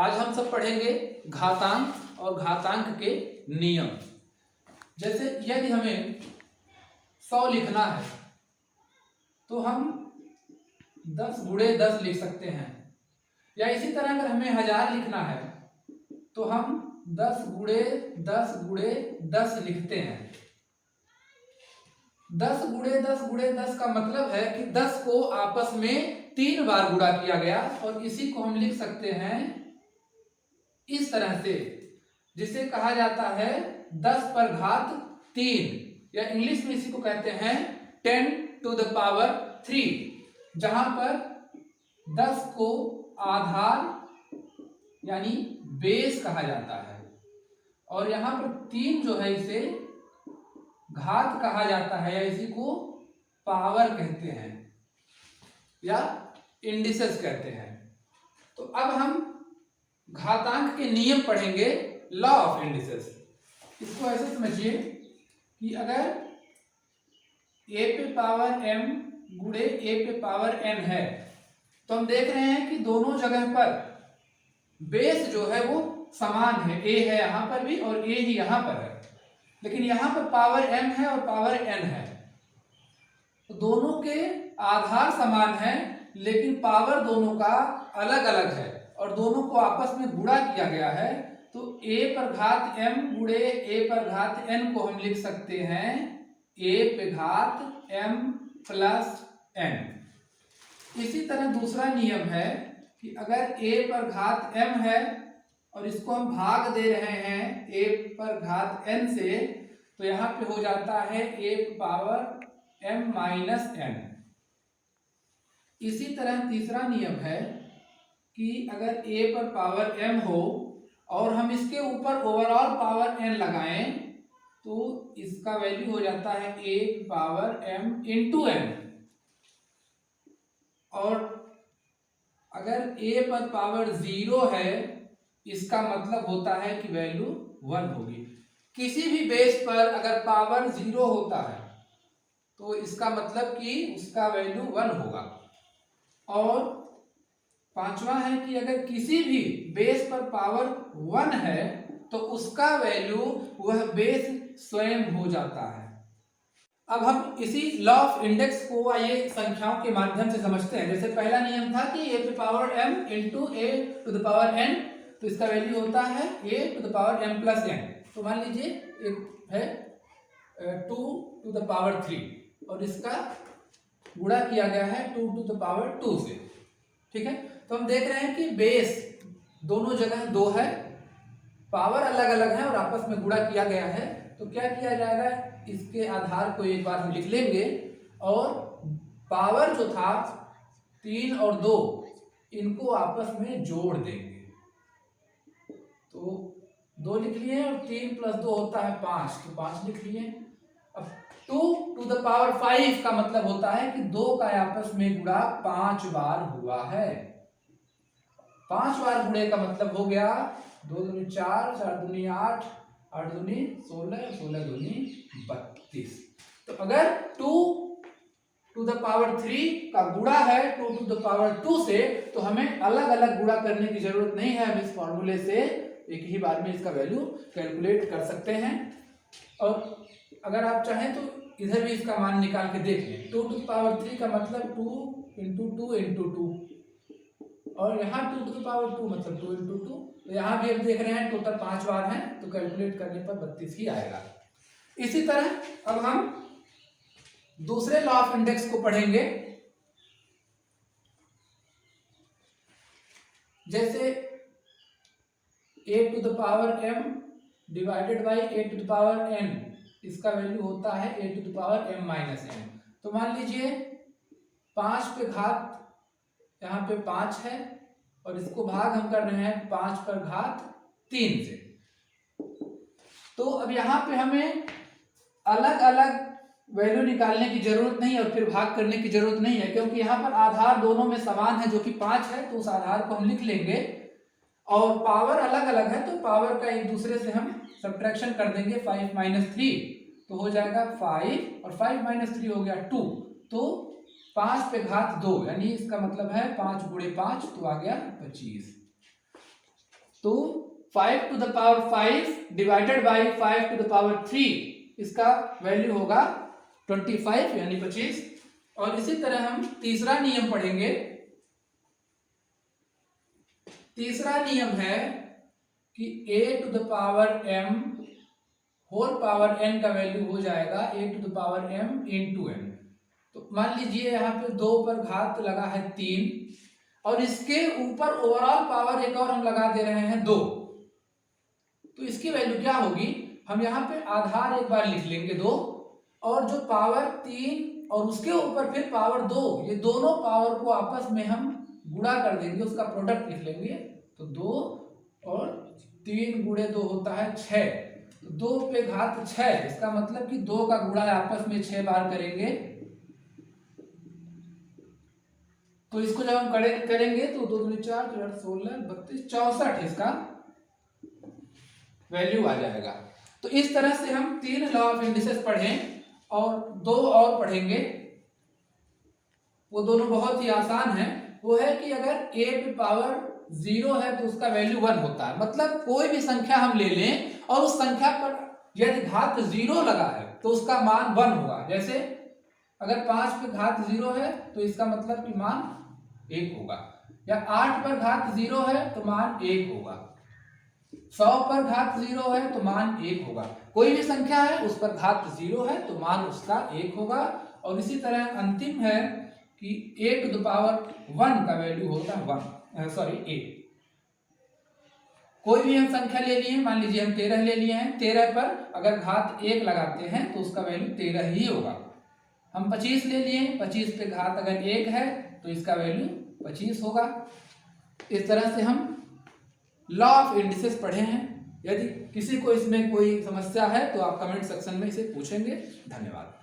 आज हम सब पढ़ेंगे घातांक और घातांक के नियम। जैसे यदि हमें 100 लिखना है तो हम 10 गुणे 10 लिख सकते हैं, या इसी तरह अगर हमें 1000 लिखना है तो हम 10 गुणे 10 गुणे 10 लिखते हैं। 10 गुणे 10 गुणे 10 का मतलब है कि 10 को आपस में 3 बार गुणा किया गया, और इसी को हम लिख सकते हैं इस तरह से, जिसे कहा जाता है 10 पर घात 3, या इंग्लिश में इसी को कहते हैं 10 to the power 3, जहां पर 10 को आधार यानी बेस कहा जाता है, और यहां पर 3 जो है इसे घात कहा जाता है, या इसी को पावर कहते हैं या इंडिसेस कहते हैं। तो अब हम घातांक के नियम पढ़ेंगे, लॉ ऑफ इंडिसेस। इसको ऐसे समझिए कि अगर a पे पावर m गुणे a पे पावर n है तो हम देख रहे हैं कि दोनों जगह पर बेस जो है वो समान है, a है यहां पर भी और a ही यहां पर है, लेकिन यहां पर पावर m है और पावर n है, तो दोनों के आधार समान है लेकिन पावर दोनों का अलग अलग है, और दोनों को आपस में गुणा किया गया है। तो a पर घात m गुणे a पर घात n को हम लिख सकते हैं a पे घात m प्लस n। इसी तरह दूसरा नियम है कि अगर a पर घात m है और इसको हम भाग दे रहे हैं a पर घात n से, तो यहाँ पे हो जाता है a power m minus n। इसी तरह तीसरा नियम है कि अगर a पर पावर m हो और हम इसके ऊपर ओवरऑल पावर n लगाएं तो इसका वैल्यू हो जाता है a power m into n, और अगर a पर पावर 0 है इसका मतलब होता है कि वैल्यू 1 होगी। किसी भी बेस पर अगर पावर 0 होता है तो इसका मतलब कि उसका वैल्यू 1 होगा। और पांचवा है कि अगर किसी भी बेस पर पावर 1 है तो उसका वैल्यू वह बेस स्वयं हो जाता है। अब हम इसी लॉ ऑफ इंडेक्स को आइए संख्याओं के माध्यम से समझते हैं। जैसे पहला नियम था कि a to power m into a to the power n, तो इसका वैल्यू होता है a to the power m plus n। तो मान लीजिए एक है 2 टू द पावर 3 और इसका गुणा किया गया है 2 टू द पावर 2 से, ठीक है। तो हम देख रहे हैं कि बेस दोनों जगह 2 है, पावर अलग अलग है और आपस में गुणा किया गया है। तो क्या किया जाएगा, इसके आधार को एक बार हम लिख लेंगे और पावर जो था 3 और 2 इनको आपस में जोड़ देंगे। तो 2 लिख लिए और 3 प्लस 2 होता है 5, तो 5 लिख लिए। अब 2 टू द पावर 5 का मतलब होता है कि 2 का आपस में गुणा 5 बार हुआ है। 5 बार गुणे का मतलब हो गया 2 दूनी 4, 4 दूनी 8, 8 दूनी 16, 16 दूनी 32। तो अगर 2 टू द पावर 3 का गुणा है 2 टू द पावर 2 से, तो हमें अलग अलग गुणा करने की जरूरत नहीं है, हम इस फॉर्मूले से एक ही बार में इसका वैल्यू कैलकुलेट कर सकते हैं। और अगर आप चाहें तो इधर भी इसका मान निकाल के देख लें। 2 टू द पावर 3 का मतलब 2 इंटू 2 इंटू 2, और यहाँ 2 टू द पावर 2 मतलब 2 इंटू 2। तो यहाँ भी हम देख रहे हैं टोटल 5 बार हैं, तो कैलकुलेट करने पर 32 ही आएगा। इसी तरह अब हम दूसरे लॉ ऑफ इंडेक्स को पढ़ेंगे। जैसे a to the power m divided by a to the power n, इसका वैल्यू होता है a to the power m minus n। तो मान लीजिए 5 पे घात यहाँ पे 5 है और इसको भाग हम कर रहे हैं 5 पर घात 3 से। तो अब यहाँ पे हमें अलग अलग वैल्यू निकालने की जरूरत नहीं है और फिर भाग करने की जरूरत नहीं है, क्योंकि यहाँ पर आधार दोनों में समान है जो कि 5 है, तो उस आधार को हम लिख लेंगे। और पावर अलग अलग है तो पावर का एक दूसरे से हम सब्ट्रैक्शन कर देंगे। 5 माइनस 3 तो हो जाएगा 5, और 5 माइनस 3 हो गया 2, तो 5 पे घात 2, यानी इसका मतलब है 5 गुणे 5 तो आ गया 25। तो 5 to the power 5 divided by 5 to the power 3 इसका वैल्यू होगा 25 यानी 25। और इसी तरह हम तीसरा नियम पढ़ेंगे। तीसरा नियम है कि a to the power m whole power n का वैल्यू हो जाएगा a to the power m into n। तो मान लीजिए यहाँ पे 2 पर घात लगा है 3 और इसके ऊपर ओवरऑल पावर एक और हम लगा दे रहे हैं 2, तो इसकी वैल्यू क्या होगी? हम यहाँ पे आधार एक बार लिख लेंगे 2 और जो पावर 3 और उसके ऊपर फिर पावर 2, ये दोनों पावर को आपस में हम गुणा कर देंगे, उसका प्रोडक्ट लिख लेंगे। तो 2 और 3 गुणे 2 होता है 6, तो 2 पे घात 6, इसका मतलब कि 2 का गुणा आपस में 6 बार करेंगे। तो इसको जब हम करेंगे तो 2 दूनी 4 4 16 32 64 इसका वैल्यू आ जाएगा। तो इस तरह से हम 3 लॉ ऑफ इंडिसेस पढ़े और 2 और पढ़ेंगे, वो दोनों बहुत ही आसान है। वो है कि अगर a पे पावर 0 है तो उसका वैल्यू 1 होता है। मतलब कोई भी संख्या हम ले लें और उस संख्या पर यदि घात 0 लगा है तो उसका मान 1 होगा। जैसे अगर 5 पे घात 0 है तो इसका मतलब कि मान 1 होगा, या 8 पर घात 0 है तो मान 1 होगा, 100 पर घात 0 है तो मान 1 होगा। कोई भी संख्या है उस पर घात 0 है तो मान उसका 1 होगा। और इसी तरह अंतिम है कि a to the power 1 का वैल्यू होता है 8। कोई भी हम संख्या ले लिए, मान लीजिए हम 13 ले लिए हैं, 13 पर अगर घात 1 लगाते हैं तो उसका वैल्यू 13 ही होगा। हम 25 ले लिए, 25 पे घात अगर 1 है तो इसका वैल्यू 25 होगा। इस तरह से हम लॉ ऑफ इंडिसेस पढ़े हैं। यदि किसी को इसमें कोई समस्या है तो आप कमेंट सेक्शन में इसे पूछेंगे। धन्यवाद।